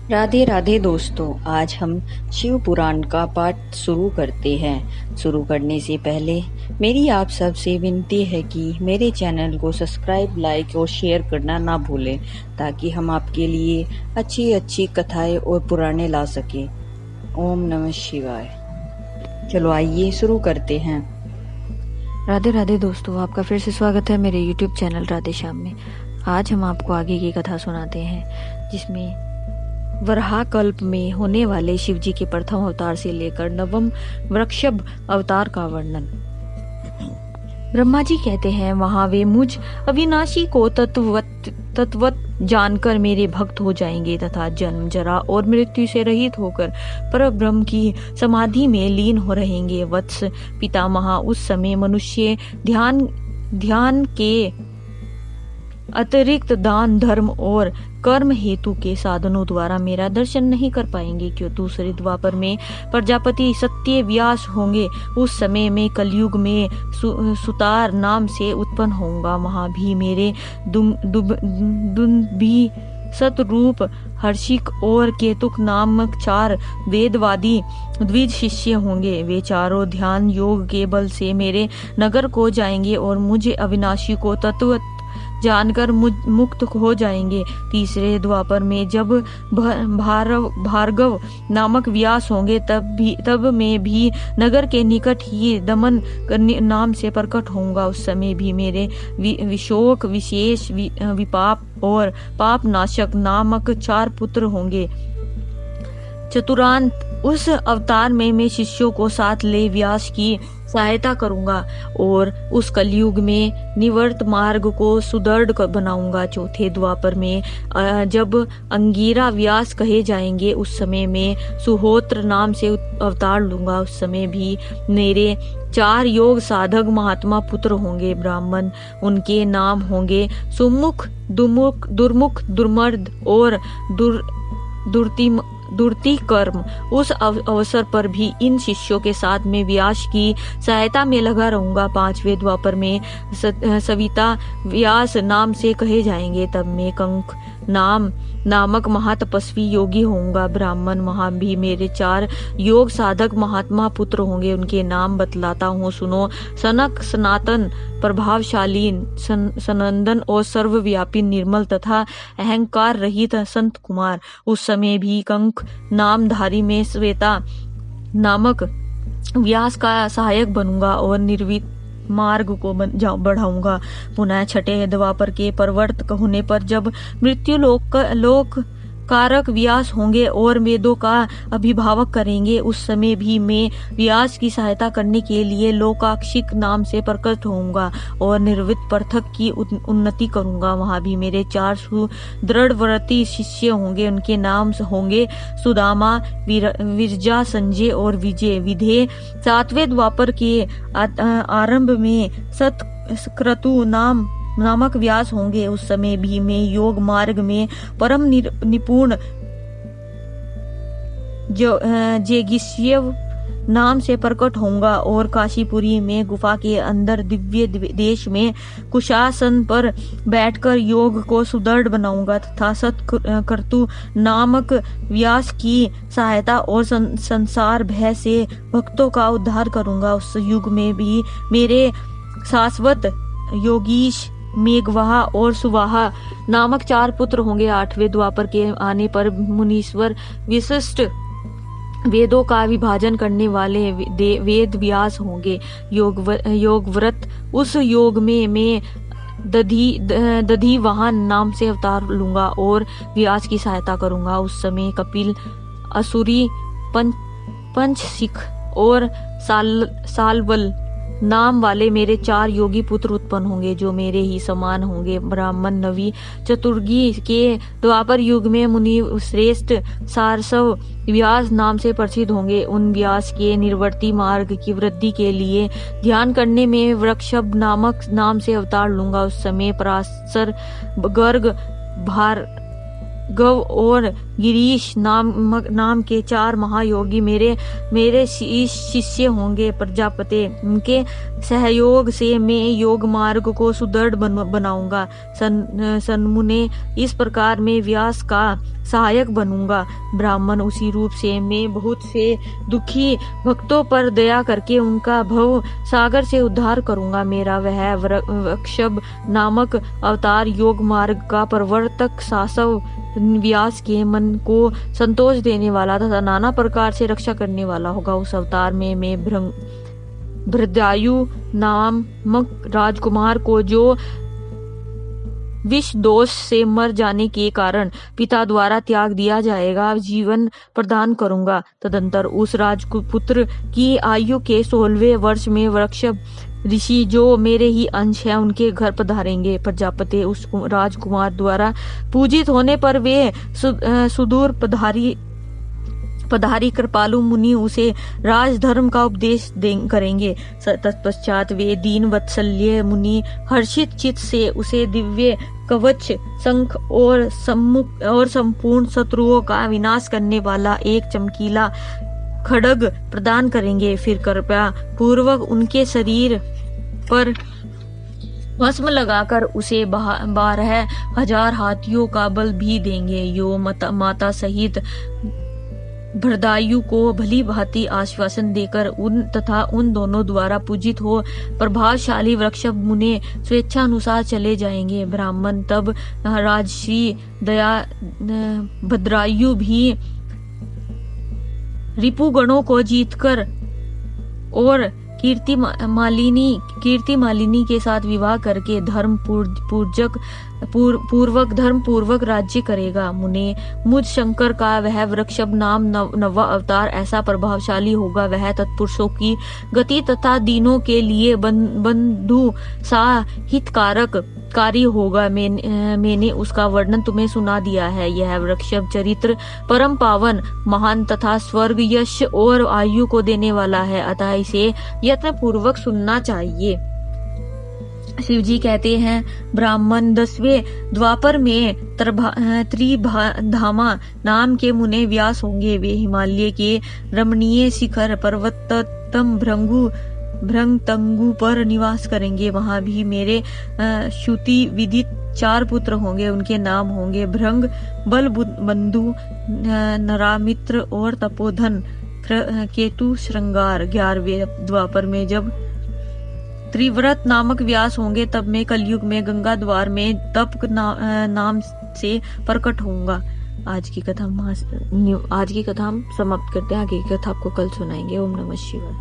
राधे राधे दोस्तों, आज हम शिव पुराण का पाठ शुरू करते हैं। शुरू करने से पहले मेरी आप सबसे विनती है कि मेरे चैनल को सब्सक्राइब, लाइक और शेयर करना ना भूलें, ताकि हम आपके लिए अच्छी अच्छी कथाएं और पुराणे ला सकें। ओम नमः शिवाय। चलो आइए शुरू करते हैं। राधे राधे दोस्तों, आपका फिर से स्वागत है मेरे YouTube चैनल राधे श्याम में। आज हम आपको आगे की कथा सुनाते हैं, जिसमें वराह कल्प में होने वाले शिव जी के प्रथम अवतार से लेकर नवम वृषभ अवतार का वर्णन। ब्रह्मा जी कहते हैं, वहां वे मुझ अविनाशी को तत्वत जानकर मेरे भक्त हो जाएंगे तथा जन्म, जरा और मृत्यु से रहित होकर पर ब्रह्म की समाधि में लीन हो रहेंगे। वत्स पितामह, उस समय मनुष्य ध्यान के अतिरिक्त दान, धर्म और कर्म हेतु के साधनों द्वारा मेरा दर्शन नहीं कर पाएंगे। क्यों दूसरे द्वापर में प्रजापति सत्य व्यास होंगे। उस समय में कलयुग में सुतार नाम से उत्पन्न होऊंगा। वहां भी मेरे दुंदुभि, सतरूप, हर्षिक और केतुक नामक 4 वेदवादी द्विज शिष्य होंगे। वे चारों ध्यान योग के बल से मेरे नगर को जाएंगे और मुझे अविनाशी को तत्व जानकर मुक्त हो जाएंगे। तीसरे द्वापर में जब भार्गव नामक व्यास होंगे, तब मैं भी नगर के निकट ही दमन नाम से प्रकट होऊंगा। उस समय भी मेरे विशोक, विशेष, विपाप और पाप नाशक नामक 4 पुत्र होंगे। चतुरांत, उस अवतार में मैं शिष्यों को साथ ले व्यास की सहायता करूंगा और उस कलयुग में निवर्त मार्ग को सुदृढ़ बनाऊंगा। चौथे द्वापर में जब अंगीरा व्यास कहे जाएंगे, उस समय में सुहोत्र नाम से अवतार लूंगा। उस समय भी मेरे 4 योग साधक महात्मा पुत्र होंगे, ब्राह्मण। उनके नाम होंगे सुमुख, दुर्मुख, दुर्मर्द और दुर्ति कर्म। उस अवसर पर भी इन शिष्यों के साथ में व्यास की सहायता में लगा रहूंगा। 5वें द्वापर में सविता व्यास नाम से कहे जाएंगे, तब मैं कंक नामक महातपस्वी योगी होऊंगा, ब्राह्मण। वहां भी मेरे 4 योग साधक महात्मा पुत्र होंगे। उनके नाम बतलाता हूँ, सुनो। सनक, सनातन, प्रभावशाली, सनंदन और सर्वव्यापी, निर्मल तथा अहंकार रहित संत कुमार। उस समय भी कंक नामधारी में श्वेता नामक व्यास का सहायक बनूंगा और निर्वित मार्ग को बढ़ाऊंगा। पुनः 6ठे द्वापर के प्रवर्तक होने पर जब मृत्यु लोक कारक व्यास होंगे और वेदों का अभिभावक करेंगे, उस समय भी मैं व्यास की सहायता करने के लिए लोकाक्षिक नाम से प्रकट होऊंगा और निर्वित पृथक की उन्नति करूंगा। वहां भी मेरे 4 सुदृढ़व्रती शिष्य होंगे। उनके नाम होंगे सुदामा, विरजा, संजय और विजय। विधेय 7वें द्वापर के आरंभ में सतक्रतु नामक व्यास होंगे। उस समय भी मैं योग मार्ग में परम निपुण जेगिष्यव नाम से प्रकट होऊंगा और काशीपुरी में गुफा के अंदर दिव्य देश में कुशासन पर बैठकर योग को सुदृढ़ बनाऊंगा तथा सतक्रतु नामक व्यास की सहायता और संसार भय से भक्तों का उद्धार करूंगा। उस युग में भी मेरे शाश्वत योगीश, मेघवाहा और सुवाहा नामक 4 पुत्र होंगे। 8वें द्वापर के आने पर मुनीश्वर विशिष्ट वेदों का विभाजन करने वाले वेद व्यास होंगे। योग व्रत, उस योग में मैं दधी वाहन नाम से अवतार लूंगा और व्यास की सहायता करूंगा। उस समय कपिल, असुरी, पंचशिख और सालवल नाम वाले मेरे 4 योगी पुत्र उत्पन्न होंगे, जो मेरे ही समान होंगे। ब्राह्मण नवी चतुर्गी के द्वापर युग में मुनि श्रेष्ठ सारस्व व्यास नाम से प्रसिद्ध होंगे। उन व्यास के निर्वर्ती मार्ग की वृद्धि के लिए ध्यान करने में वृषभ नाम से अवतार लूंगा। उस समय पराशर, गर्ग, गव और गिरीश नाम के 4 महायोगी मेरे शिष्य होंगे। प्रजापति, उनके सहयोग से मैं योग मार्ग को सुदृढ़ बनाऊंगा। सन्मुने, इस प्रकार मैं व्यास का सहायक बनूंगा। ब्राह्मण, उसी रूप से मैं बहुत से दुखी भक्तों पर दया करके उनका भव सागर से उद्धार करूंगा। मेरा वह वृषभ नामक अवतार योग मार्ग का प्रवर्तक, शासव, व्यास के मन को संतोष देने वाला तथा नाना प्रकार से रक्षा करने वाला होगा। उस अवतार में मैं भृदायु नामक राजकुमार को, जो विष दोष से मर जाने के कारण पिता द्वारा त्याग दिया जाएगा, जीवन प्रदान करूंगा। तदंतर उस राजपुत्र की आयु के 16वें वर्ष में वृषभ ऋषि, जो मेरे ही अंश है, उनके घर पधारेंगे। प्रजापति, उस राजकुमार द्वारा पूजित होने पर वे सुदूर पधारी कृपालु मुनि उसे राजधर्म का उपदेश करेंगे। तत्पश्चात वे दीन वत्सल्य मुनि हर्षित चित्त से उसे दिव्य कवच, शंख और संपूर्ण शत्रुओं का विनाश करने वाला एक चमकीला खड्ग प्रदान करेंगे। फिर कृपया पूर्वक उनके शरीर पर भस्म लगाकर उसे 12,000 हाथियों का बल भी देंगे। यो माता सहित भृदायु को भली भांति आश्वासन देकर उन दोनों द्वारा पूजित हो प्रभावशाली वृषभ मुने स्वेच्छानुसार चले जाएंगे। ब्राह्मण, तब राजश्री दया भद्रायु भी रिपुगणों को जीतकर और कीर्ति मालिनी के साथ विवाह करके धर्म पूर्वक राज्य करेगा। मुने, मुझ शंकर का वह वृषभ नाम नवा अवतार ऐसा प्रभावशाली होगा, वह तत्पुरुषों की गति तथा दीनों के लिए बंधु सा हितकारी होगा। मैंने उसका वर्णन तुम्हें सुना दिया है। यह वृषभ चरित्र परम पावन, महान तथा स्वर्ग, यश और आयु को देने वाला है, अतः इसे यत्न पूर्वक सुनना चाहिए। शिव जी कहते हैं, ब्राह्मण, 10वें द्वापर में त्रिधामा नाम के मुने व्यास होंगे। वे हिमालय के रमणीय शिखर पर्वतम भृंगतंगु पर निवास करेंगे। वहां भी मेरे श्रुति विदित 4 पुत्र होंगे। उनके नाम होंगे भृंग, बलबंधु, नरामित्र और तपोधन, केतु, श्रृंगार। 11वें द्वापर में जब त्रिव्रत नामक व्यास होंगे, तब मैं कलयुग में गंगा द्वार में तप नाम से प्रकट होऊंगा। आज की कथा हम समाप्त करते हैं। आगे की कथा आपको कल सुनाएंगे। ओम नमः शिवाय।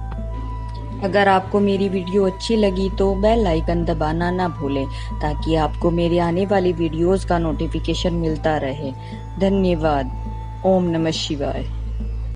अगर आपको मेरी वीडियो अच्छी लगी तो बेल आइकन दबाना ना भूलें, ताकि आपको मेरे आने वाली वीडियोस का नोटिफिकेशन मिलता रहे। धन्यवाद। ओम नमः शिवाय।